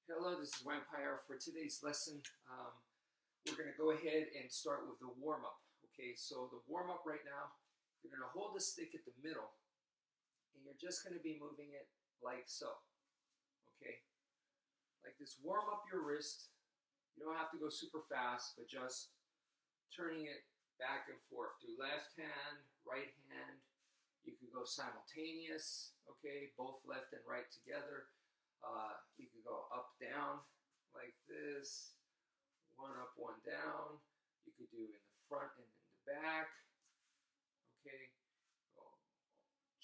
Hello, this is wmpyr. For today's lesson, we're going to go ahead and start with the warm-up. Okay, so the warm-up right now, you're going to hold the stick at the middle, and you're just going to be moving it like so. Okay, like this. Warm up your wrist. You don't have to go super fast, but just turning it back and forth. Do left hand, right hand. You could go simultaneous, okay, both left and right together. You could go up, down, like this, one up, one down. You could do in the front and in the back, okay.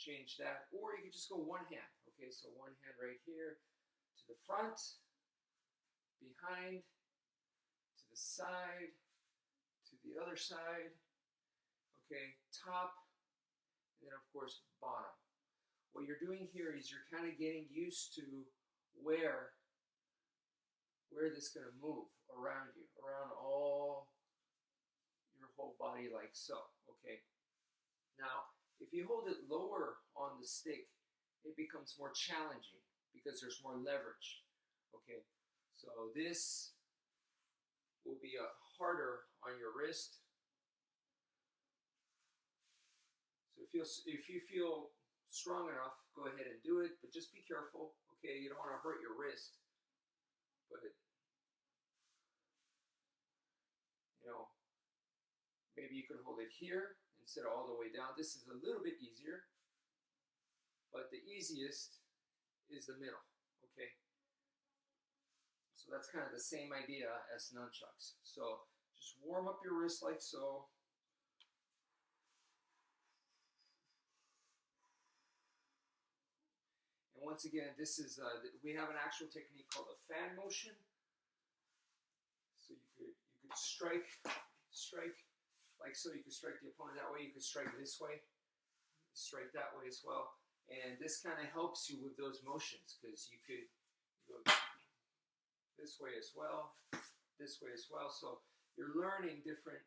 Change that, or you could just go one hand, okay. So one hand right here, to the front, behind, to the side, to the other side, okay, top, and then of course bottom. What you're doing here is you're kind of getting used to where this is going to move around you, around all your whole body like so, okay. Now, if you hold it lower on the stick, it becomes more challenging because there's more leverage, okay. So this will be harder on your wrist. So if you feel strong enough, go ahead and do it, but just be careful, okay? You don't want to hurt your wrist, but maybe you can hold it here instead of all the way down. This is a little bit easier, but the easiest is the middle, okay? So that's kind of the same idea as nunchucks. So just warm up your wrist like so. And once again, this is we have an actual technique called a fan motion. So you could strike like so. You could strike the opponent that way. You could strike this way, strike that way as well. And this kind of helps you with those motions because you could go this way as well, this way as well. So you're learning different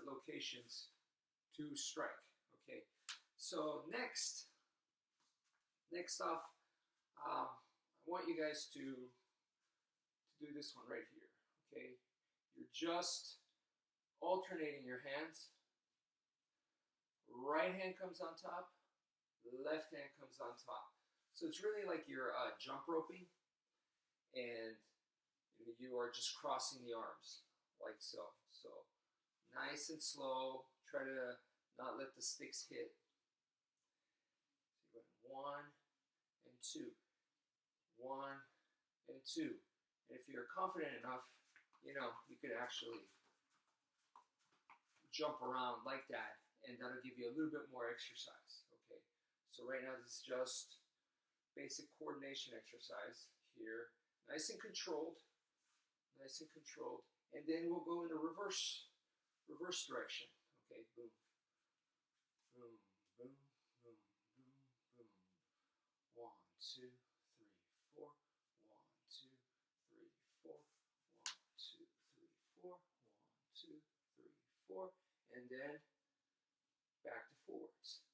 locations to strike. Okay. So next off, I want you guys to do this one right here, okay? You're just alternating your hands. Right hand comes on top, left hand comes on top. So it's really like you're jump roping, and you are just crossing the arms like so. So nice and slow. Try to not let the sticks hit. So you go 1 and 2, 1 and 2. And if you're confident enough, you could actually jump around like that, and that'll give you a little bit more exercise, okay? So right now, this is just basic coordination exercise here. Nice and controlled, and then we'll go in the reverse direction, okay? Boom, boom, boom, boom, boom, boom. 1, 2, 3, 4. 1, 2, 3, 4. 1, 2, 3, 4. 1, 2, 3, 4. And then back to forwards.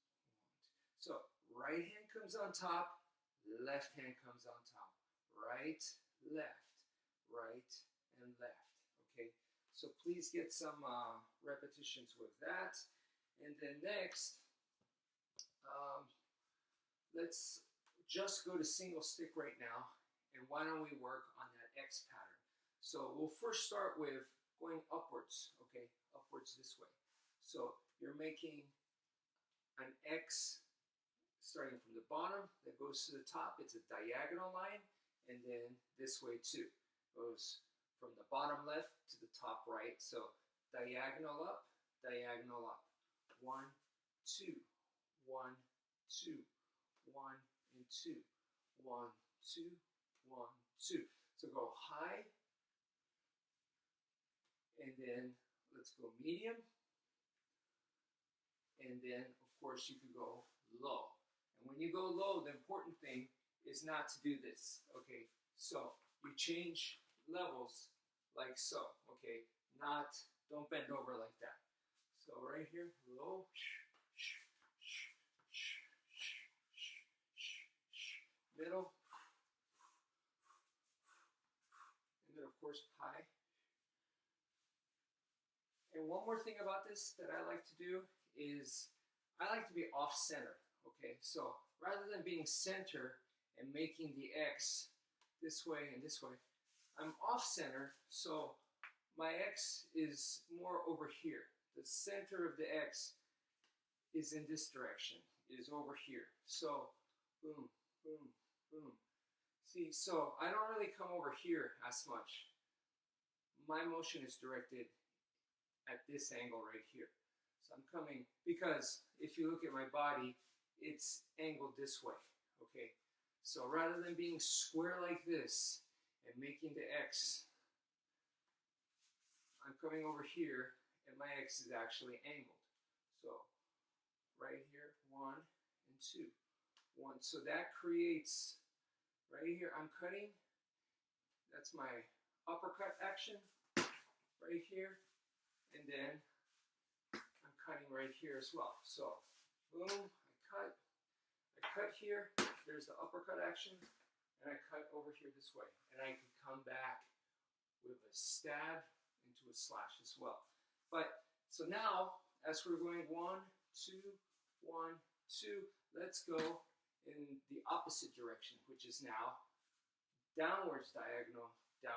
1, 2. So right hand comes on top, left hand comes on top. Right, left, right, and left. Okay. So please get some repetitions with that. And then next, let's just go to single stick right now, and why don't we work on that X pattern? So we'll first start with going upwards, okay, upwards this way. So you're making an X starting from the bottom that goes to the top. It's a diagonal line, and then this way too. Goes from the bottom left to the top right. So diagonal up, 1, 2, 1, 2, 1 and 2, 1, 2, 1, 2. So go high, and then let's go medium, and then of course you could go low. And when you go low, the important thing is not to do this, okay? So you change levels like so, okay? Don't bend over like that. So right here, low, middle, course, high. And one more thing about this that I like to do is I like to be off center. Okay, so rather than being center and making the X this way and this way, I'm off center, so my X is more over here. The center of the X is in this direction, is over here. So, boom, boom, boom. See, so I don't really come over here as much. My motion is directed at this angle right here. So I'm coming, because if you look at my body, it's angled this way, okay? So rather than being square like this and making the X, I'm coming over here and my X is actually angled. So right here, 1 and 2, 1. So that creates, right here, I'm cutting. That's my uppercut action right here. And then I'm cutting right here as well. So boom, I cut here, there's the uppercut action, and I cut over here this way. And I can come back with a stab into a slash as well. But, so now, as we're going 1, 2, 1, 2, let's go in the opposite direction, which is now downwards diagonal, 1,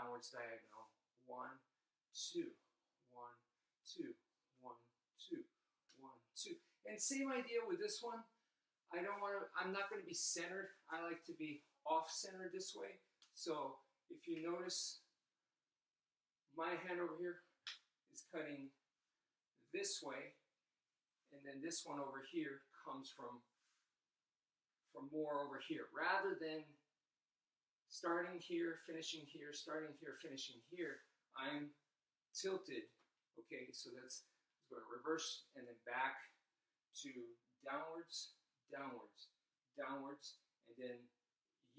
2, 1, 2, 1, 2, 1, 2. And same idea with this one. I'm not going to be centered. I like to be off-centered this way. So if you notice, my hand over here is cutting this way, and then this one over here comes from more over here. Rather than starting here, finishing here, starting here, finishing here, I'm tilted. Okay, so let's go to reverse and then back to downwards, downwards, downwards, and then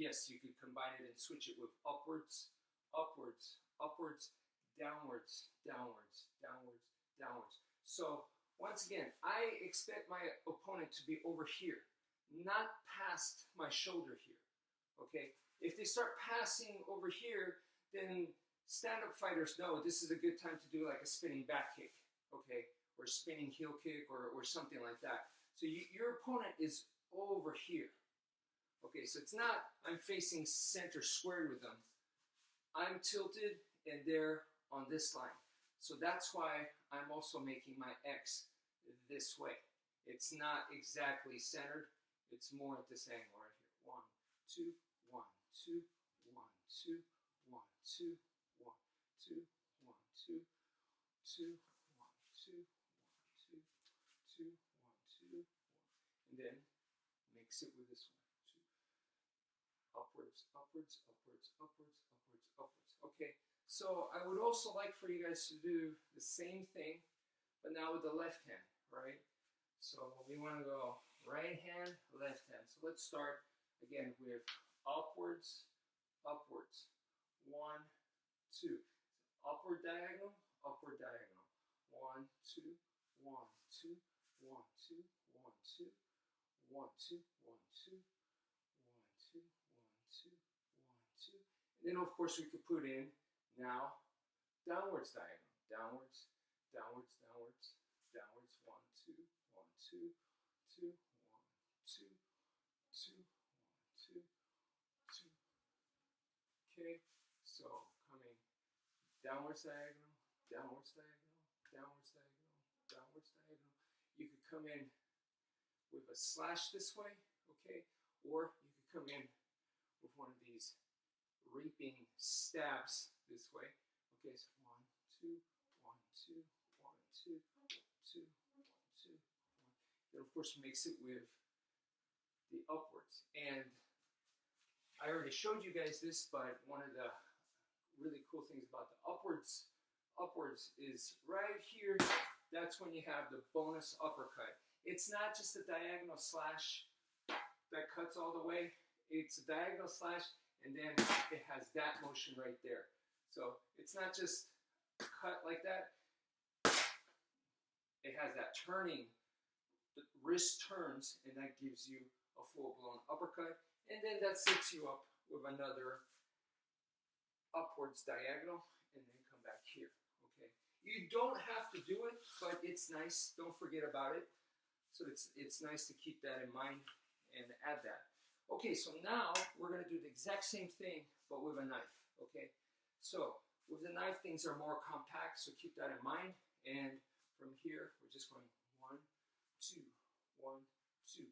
yes, you could combine it and switch it with upwards, upwards, upwards, downwards, downwards, downwards, downwards. So once again, I expect my opponent to be over here, not past my shoulder here. Okay, if they start passing over here, then stand-up fighters know this is a good time to do like a spinning back kick, okay, or spinning heel kick or something like that. So your opponent is over here. Okay, so it's not I'm facing center squared with them. I'm tilted and they're on this line. So that's why I'm also making my X this way. It's not exactly centered. It's more at this angle right here. 1, 2, 1, 2, 1, 2, 1, 2, 1, 2, 1, 2, 2, 1, 2, 1, 2, 2, 1, 2, 1. And then mix it with this one. Upwards, upwards, upwards, upwards, upwards, upwards. Okay, so I would also like for you guys to do the same thing, but now with the left hand, right? So we want to go right hand, left hand. So let's start again with upwards, upwards. 1, 2. Upward diagonal, upward diagonal. 1, 2, 1, 2, 1, 2, 1, 2, 1, 2, 1, 2, 1, 2, 1, 2, 1, 2. And then of course we could put in now downwards diagonal. Downwards, downwards, downwards, downwards. 1, 2, 1, 2, 2, 1, 2, 2, 1, 2, 2. Okay, so coming downwards diagonal, downwards diagonal, downwards diagonal, downwards diagonal. You could come in with a slash this way, okay, or you could come in with one of these reaping stabs this way. Okay, so 1, 2, 1, 2, 1, 2, 2, 1, 2, 1. Then of course mix it with the upwards. And I already showed you guys this, but one of the really cool things about the upwards is right here. That's when you have the bonus uppercut. It's not just a diagonal slash that cuts all the way. It's a diagonal slash, and then it has that motion right there. So it's not just cut like that. It has that turning. The wrist turns, and that gives you a full-blown uppercut. And then that sets you up with another upwards diagonal, and then come back here. Okay. You don't have to do it, but it's nice. Don't forget about it. So it's nice to keep that in mind and add that. Okay, so now we're going to do the exact same thing, but with a knife. Okay. So with the knife, things are more compact, so keep that in mind. And from here, we're just going 1, 2, 1, 2,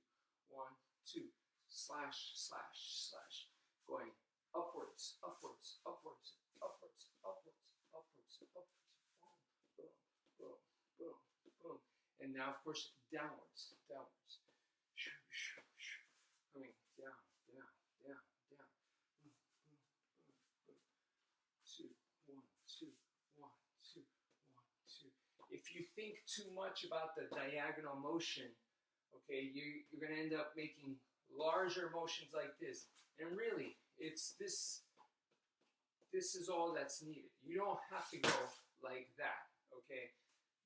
1, 2, slash, slash, slash, going upwards, upwards, upwards, upwards, upwards, upwards, upwards, boom, boom, boom, boom, boom. And now, of course, downwards, downwards. Coming down, down, down, down. Boom, boom, boom, boom. 2, 1, 2, 1, 2, 1, 2. If you think too much about the diagonal motion, okay, you're going to end up making larger motions like this. And really, it's this is all that's needed. You don't have to go like that, okay?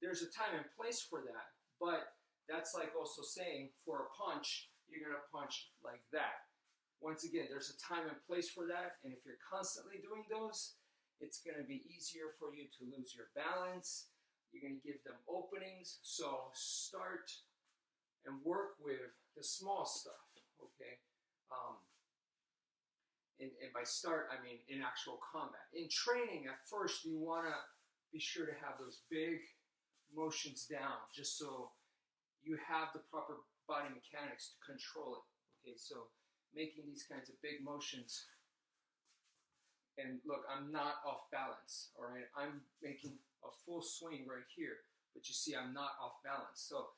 There's a time and place for that, but that's like also saying for a punch, you're going to punch like that. Once again, there's a time and place for that, and if you're constantly doing those, it's going to be easier for you to lose your balance. You're going to give them openings. So start and work with the small stuff, okay? And by start, I mean in actual combat. In training, at first, you want to be sure to have those big motions down, just so you have the proper body mechanics to control it. Okay, so making these kinds of big motions. And look, I'm not off balance, all right? I'm making a full swing right here, but you see I'm not off balance. So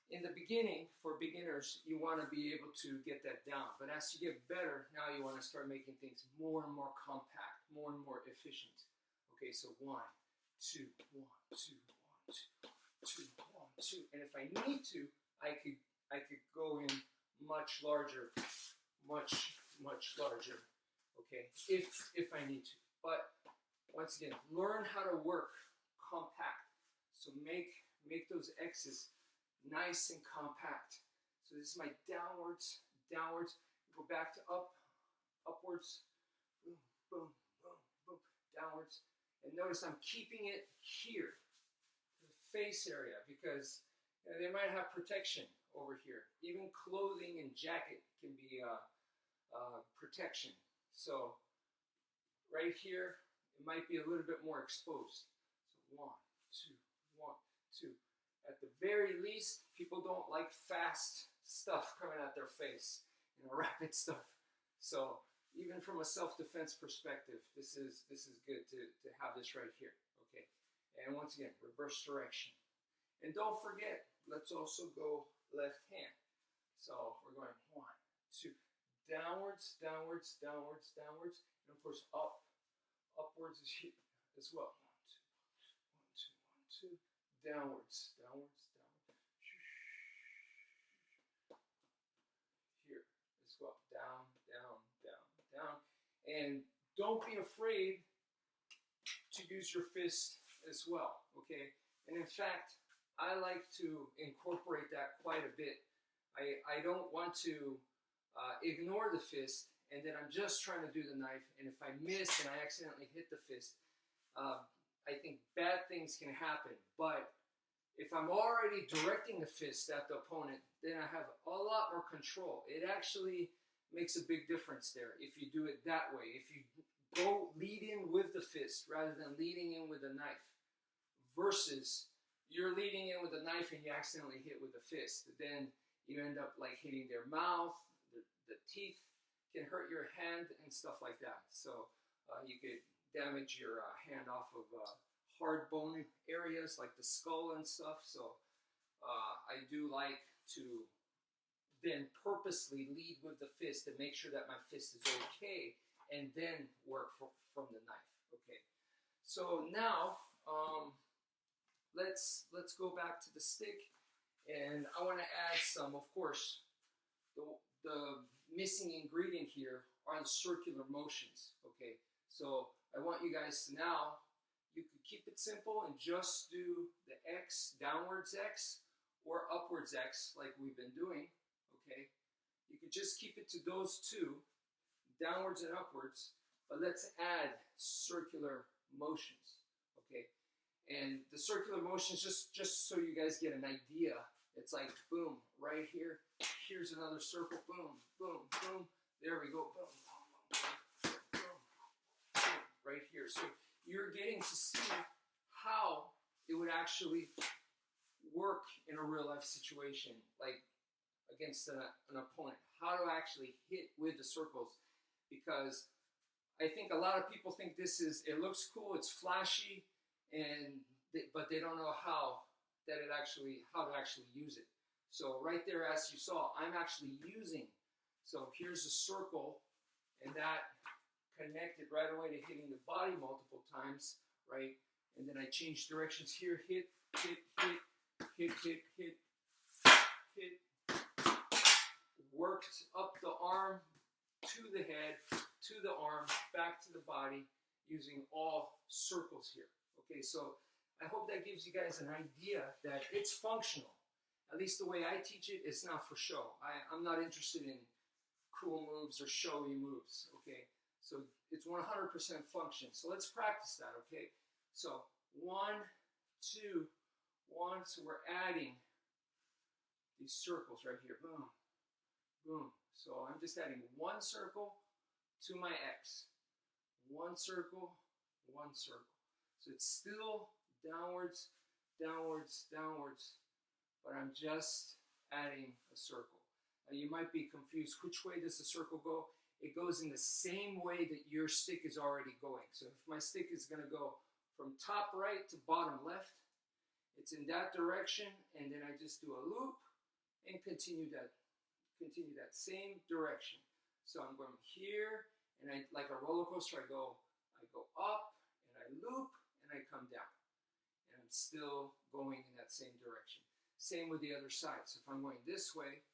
in the beginning, for beginners, you want to be able to get that down. But as you get better, now you want to start making things more and more compact, more and more efficient. Okay, so 1, 2, 1, 2, 1, 2, 1, 2. And if I need to, I could go in much larger, much larger. Okay, if I need to. But once again, learn how to work compact. So make those X's nice and compact. So this is my downwards, downwards. Go back to upwards, boom, boom, boom, boom, downwards. And notice I'm keeping it here, the face area, because they might have protection over here. Even clothing and jacket can be protection. So right here, it might be a little bit more exposed. So 1, 2, 1, 2. At the very least, people don't like fast stuff coming at their face, rapid stuff. So even from a self-defense perspective, this is good to have this right here. Okay, and once again, reverse direction. And don't forget, let's also go left hand. So we're going 1, 2, downwards, downwards, downwards, downwards, and of course upwards is here as well. 1, 2, 1, 2, 1, 2. Downwards, downwards, downwards. Here as well. Down, down, down, down. And don't be afraid to use your fist as well, okay? And in fact, I like to incorporate that quite a bit. I don't want to ignore the fist, and then I'm just trying to do the knife, and if I miss and I accidentally hit the fist, I think bad things can happen. But if I'm already directing the fist at the opponent, then I have a lot more control. It actually makes a big difference there if you do it that way. If you go lead in with the fist rather than leading in with the knife, versus you're leading in with the knife and you accidentally hit with the fist. Then you end up like hitting their mouth, the teeth can hurt your hand and stuff like that. So you could damage your hand off of hard bone areas like the skull and stuff. So I do like to then purposely lead with the fist and make sure that my fist is okay, and then work from the knife. Okay. So now let's go back to the stick, and I want to add some, of course, the missing ingredient here are the circular motions. Okay. So I want you guys to now, you could keep it simple and just do the X, downwards X, or upwards X like we've been doing, okay? You could just keep it to those two, downwards and upwards, but let's add circular motions, okay? And the circular motions, just so you guys get an idea, it's like boom, right here. Here's another circle, boom, boom, boom. There we go, boom, boom, boom, boom, boom, right here. So you're getting to see how it would actually work in a real life situation, like against an opponent. How to actually hit with the circles, because I think a lot of people think this is, it looks cool, it's flashy, but they don't know how to actually use it. So right there, as you saw, I'm actually using, so here's a circle, and that connected right away to hitting the body multiple times, right? And then I change directions here, hit, hit, hit, hit, hit, hit, hit, worked up the arm to the head, to the arm, back to the body, using all circles here. Okay, so I hope that gives you guys an idea that it's functional. At least the way I teach it, it's not for show. I'm not interested in cool moves or showy moves, okay? So it's 100% function. So let's practice that, okay? So 1, 2, 1. So we're adding these circles right here. Boom, boom. So I'm just adding one circle to my X. One circle, one circle. So it's still downwards, downwards, downwards, but I'm just adding a circle. Now you might be confused, which way does the circle go? It goes in the same way that your stick is already going. So if my stick is going to go from top right to bottom left, it's in that direction, and then I just do a loop and continue that same direction. So I'm going here, and I, like a roller coaster, I go up, and I loop, and I come down. And I'm still going in that same direction. Same with the other side. So if I'm going this way,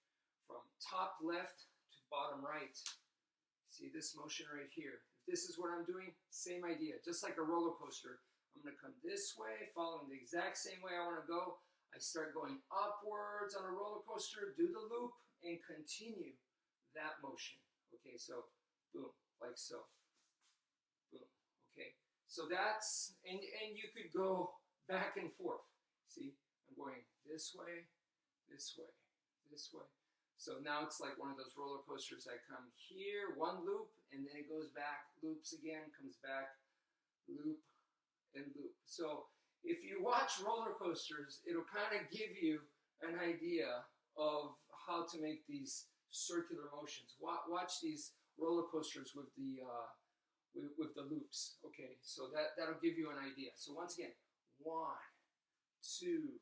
from top left to bottom right, see this motion right here. If this is what I'm doing, same idea. Just like a roller coaster, I'm going to come this way, following the exact same way I want to go. I start going upwards on a roller coaster, do the loop, and continue that motion. Okay, so boom, like so. Boom, okay. So that's, and you could go back and forth. See, I'm going this way, this way, this way. So now it's like one of those roller coasters. I come here, one loop, and then it goes back, loops again, comes back, loop, and loop. So if you watch roller coasters, it'll kind of give you an idea of how to make these circular motions. Watch these roller coasters with the loops. Okay, so that'll give you an idea. So once again, 1, 2,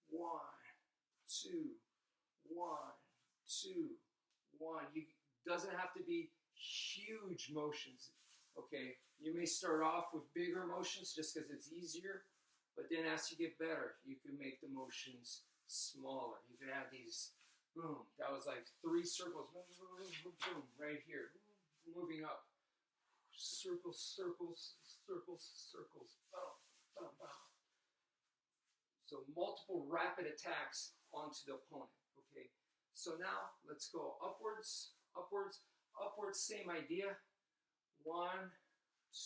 1, 2, 1, 2, 1. It doesn't have to be huge motions. Okay, you may start off with bigger motions just because it's easier, but then as you get better, you can make the motions smaller. You can have these, boom, that was like 3 circles, boom, boom, boom, boom, right here, moving up, circles, circles, circles, circles, boom, boom, boom. So multiple rapid attacks onto the opponent, okay? So now let's go upwards, upwards, upwards, same idea. 1,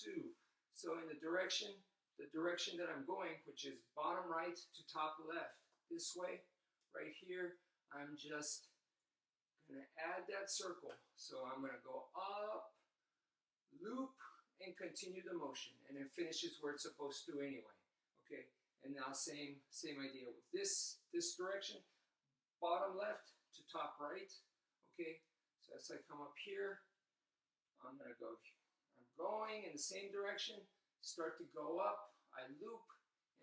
2. So in the direction that I'm going, which is bottom right to top left, this way, right here, I'm just gonna add that circle. So I'm gonna go up, loop, and continue the motion, and it finishes where it's supposed to anyway, okay? And now same idea with this direction, bottom left to top right, okay? So as I come up here, I'm going in the same direction, start to go up, I loop,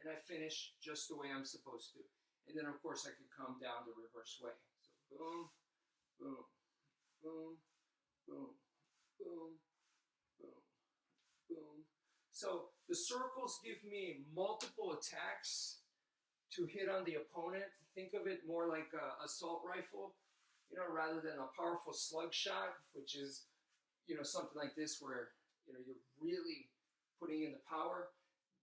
and I finish just the way I'm supposed to. And then of course I could come down the reverse way. So boom, boom, boom, boom, boom, boom, boom. So the circles give me multiple attacks to hit on the opponent. Think of it more like an assault rifle, rather than a powerful slug shot, which is, something like this where, you're really putting in the power.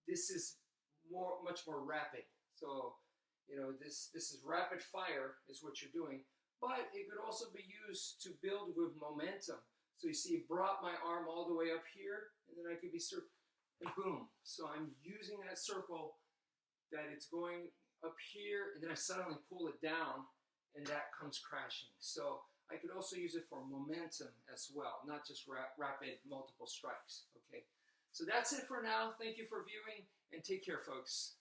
This is much more rapid. So, this is rapid fire is what you're doing, but it could also be used to build with momentum. So you see, it brought my arm all the way up here, and then I could be and boom. So I'm using that circle that it's going up here, and then I suddenly pull it down, and that comes crashing. So I could also use it for momentum as well, not just rapid multiple strikes, okay? So that's it for now. Thank you for viewing, and take care, folks.